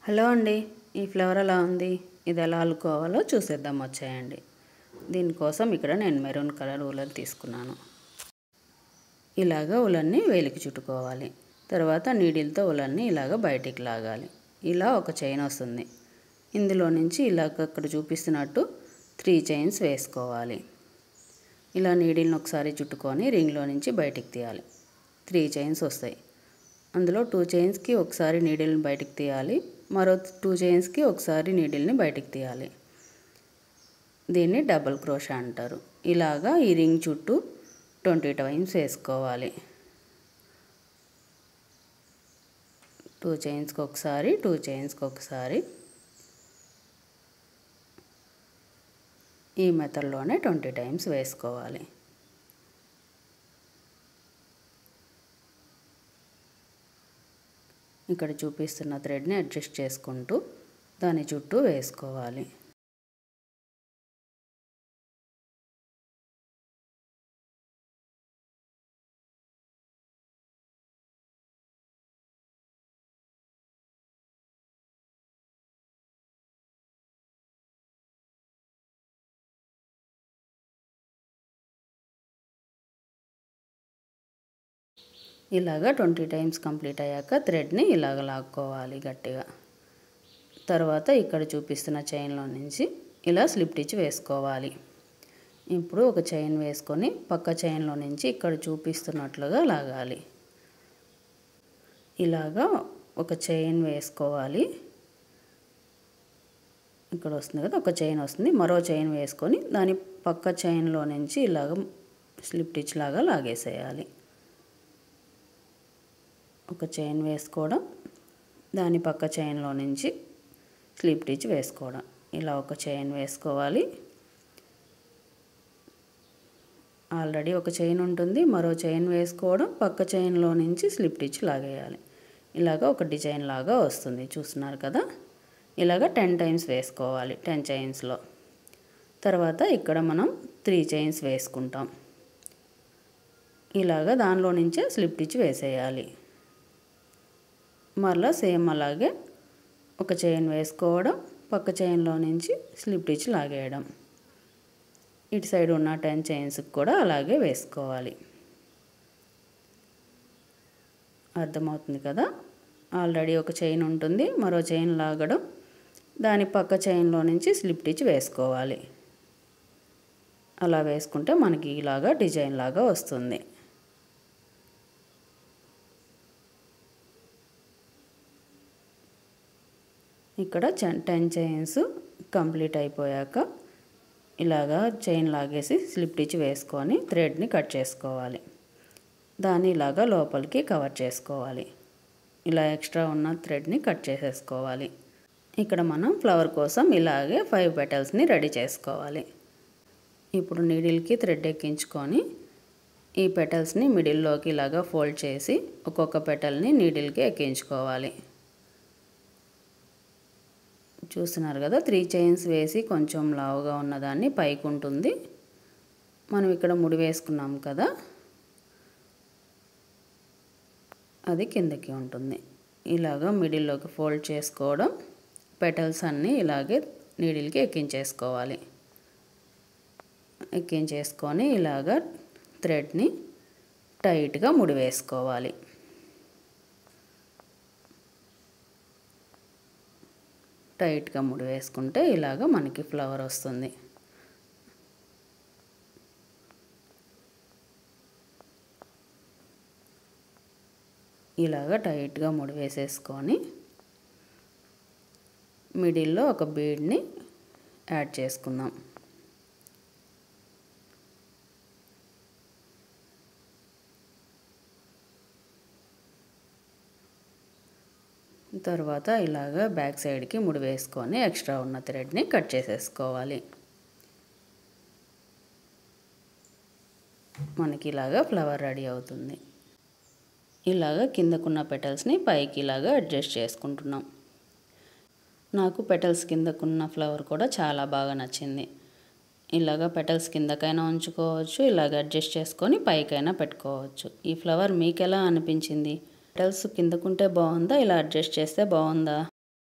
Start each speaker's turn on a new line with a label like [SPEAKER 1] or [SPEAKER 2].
[SPEAKER 1] Hello అండి, ఈ flower ఎలా ఉంది? ఇది ఎలా అల్లుకోవాలో చూసేద్దాం వచ్చేయండి. దీనికోసం ఇక్కడ నేను మెరూన్ కలర్ ఉలన్ తీసుకున్నాను. ఇలాగా ఉలన్ని వేలికి చుట్టుకోవాలి. తర్వాత నీడిల్తో ఉలన్ని ఇలాగ బయటికి లాగాలి. ఇలా ఒక చైన్ వస్తుంది. ఇందులో నుంచి ఇలాగ అక్కడ చూపిస్తున్నట్టు 3 చైన్స్ వేసుకోవాలి. ఇలా నీడిల్ని ఒకసారి చుట్టుకొని రింగ్లో నుంచి బయటికి తీయాలి. 3 చైన్స్ వస్తాయి. అందులో 2 చైన్స్కి ఒకసారి నీడిల్ని బయటికి తీయాలి, మరో 2 చైన్స్కి ఒకసారి నీడిల్ని బయటికి తీయాలి. దీన్ని డబుల్ క్రోషా అంటారు. ఇలాగా ఈ రింగ్ చుట్టూ 20 టైమ్స్ వేసుకోవాలి. 2 చైన్స్కి ఒకసారి, 2 చైన్స్కి ఒకసారి. ఈ మెథడ్లోనే 20 టైమ్స్ వేసుకోవాలి. ఇక్కడ చూపిస్తున్న థ్రెడ్ని అడ్జస్ట్ చేసుకుంటూ దాని చుట్టూ వేసుకోవాలి. ఇలాగా 20 టైమ్స్ కంప్లీట్ అయ్యాక థ్రెడ్ని ఇలాగ లాక్కోవాలి గట్టిగా. తర్వాత ఇక్కడ చూపిస్తున్న చైన్లో నుంచి ఇలా స్లిప్ స్టిచ్ వేసుకోవాలి. ఇప్పుడు ఒక చైన్ వేసుకొని పక్క చైన్లో నుంచి ఇక్కడ చూపిస్తున్నట్లుగా లాగాలి. ఇలాగా ఒక చైన్ వేసుకోవాలి. ఇక్కడ వస్తుంది కదా, ఒక చైన్ వస్తుంది. మరో చైన్ వేసుకొని దాని పక్క చైన్లో నుంచి ఇలాగ స్లిప్ స్టిచ్ లాగా లాగేసేయాలి. ఒక చైన్ వేసుకోవడం, దాని పక్క చైన్లో నుంచి స్లిప్ స్టిచ్ వేసుకోవడం. ఇలా ఒక చైన్ వేసుకోవాలి. ఆల్రెడీ ఒక చైన్ ఉంటుంది, మరో చైన్ వేసుకోవడం, పక్క చైన్లో నుంచి స్లిప్ స్టిచ్ లాగేయాలి. ఇలాగ ఒక డిజైన్ లాగా వస్తుంది, చూస్తున్నారు కదా. ఇలాగ 10 టైమ్స్ వేసుకోవాలి, 10 చైన్స్లో. తర్వాత ఇక్కడ మనం 3 చైన్స్ వేసుకుంటాం. ఇలాగ దానిలో నుంచే స్లిప్ స్టిచ్ వేసేయాలి. మరలా సేమ్ అలాగే ఒక చైన్ వేసుకోవడం, పక్క చైన్లో నుంచి స్లిప్ స్టిచ్ లాగేయడం. ఇటు సైడ్ ఉన్న 10 చైన్స్కి కూడా అలాగే వేసుకోవాలి. అర్థమవుతుంది కదా. ఆల్రెడీ ఒక చైన్ ఉంటుంది, మరో చైన్ లాగడం, దాని పక్క చైన్లో నుంచి స్లిప్ స్టిచ్ వేసుకోవాలి. అలా వేసుకుంటే మనకి ఇలాగా డిజైన్ లాగా వస్తుంది. ఇక్కడ 10 చైన్స్ కంప్లీట్ అయిపోయాక ఇలాగా చైన్ లాగేసి స్లిప్ స్టిచ్ వేసుకొని థ్రెడ్ని కట్ చేసుకోవాలి. దాన్ని ఇలాగా లోపలికి కవర్ చేసుకోవాలి. ఇలా ఎక్స్ట్రా ఉన్న థ్రెడ్ని కట్ చేసేసుకోవాలి. ఇక్కడ మనం ఫ్లవర్ కోసం ఇలాగే 5 పెటల్స్ని రెడీ చేసుకోవాలి. ఇప్పుడు నీడిల్కి థ్రెడ్ ఎక్కించుకొని ఈ పెటల్స్ని మిడిల్లోకి ఇలాగా ఫోల్డ్ చేసి ఒక్కొక్క పెటల్ని నీడిల్కి ఎక్కించుకోవాలి. చూస్తున్నారు కదా, 3 చైన్స్ వేసి కొంచెం లావుగా ఉన్నదాన్ని పైకి ఉంటుంది. మనం ఇక్కడ ముడి వేసుకున్నాం కదా, అది కిందకి ఉంటుంది. ఇలాగా మిడిల్లోకి ఫోల్డ్ చేసుకోవడం, పెటల్స్ అన్నీ ఇలాగే నీడిల్కి ఎక్కించేసుకోవాలి. ఎక్కించేసుకొని ఇలాగా థ్రెడ్ని టైట్గా ముడి వేసుకోవాలి. టైట్గా ముడి వేసుకుంటే ఇలాగ మనకి ఫ్లవర్ వస్తుంది. ఇలాగ టైట్గా ముడి వేసేసుకొని మిడిల్లో ఒక బీడ్ని యాడ్ చేసుకుందాం. తర్వాత ఇలాగ బ్యాక్ సైడ్కి ముడి వేసుకొని ఎక్స్ట్రా ఉన్న థ్రెడ్ని కట్ చేసేసుకోవాలి. మనకి ఇలాగ ఫ్లవర్ రెడీ అవుతుంది. ఇలాగ కిందకున్న పెటల్స్ని పైకి ఇలాగ అడ్జస్ట్ చేసుకుంటున్నాం. నాకు పెటల్స్ కిందకున్న ఫ్లవర్ కూడా చాలా బాగా నచ్చింది. ఇలాగ పెటల్స్ కిందకైనా ఉంచుకోవచ్చు, ఇలాగ అడ్జస్ట్ చేసుకొని పైకైనా పెట్టుకోవచ్చు. ఈ ఫ్లవర్ మీకు ఎలా అనిపించింది? పెటల్స్ కిందకుంటే బాగుందా, ఇలా అడ్జస్ట్ చేస్తే బాగుందా?